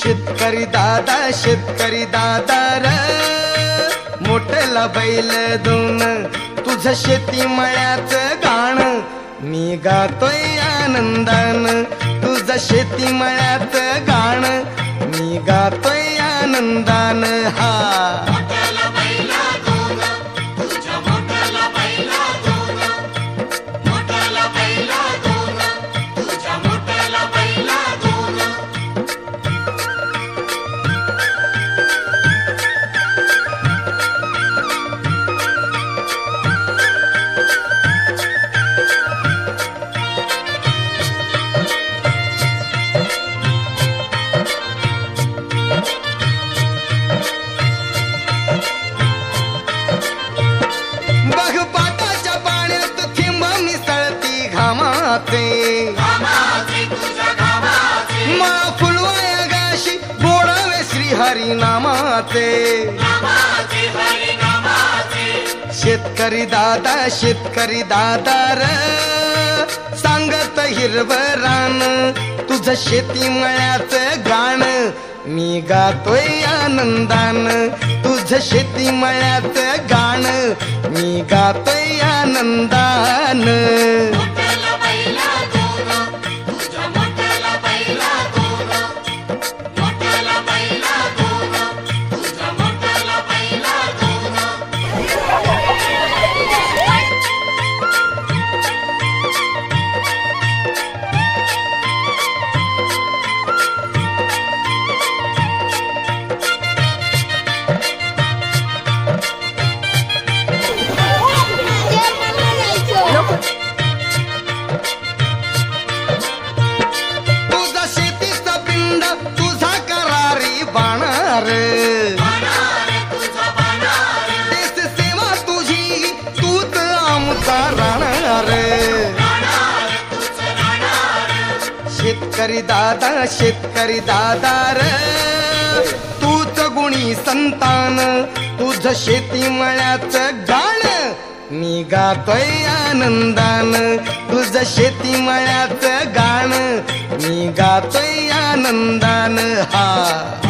शेतकरी दादा र मोठला बैल दोन तुझं शेती मळ्याचं गाण मी गातोय आनंदान तुझं शेती मळ्याचं गाण मी गातोय आनंदान हा मला फुलवाया गाशी गोडावे श्री हरी नामाचे शेतकरी दादा र सांगत हिरवं रान तुझं शेती मळ्याचं गाण मी गातोय आनंदान तुझं शेती मळ्याचं गाण मी गातोय आनंदान देश सेवा तुझी तूच आमचा राहणार शेतकरी दादा र तूच गुणी संतान तुझं शेती मळ्याचं गाण मी गातोय आनंदान तुझं शेती मळ्याचं गाण मी गातोय आनंदान हा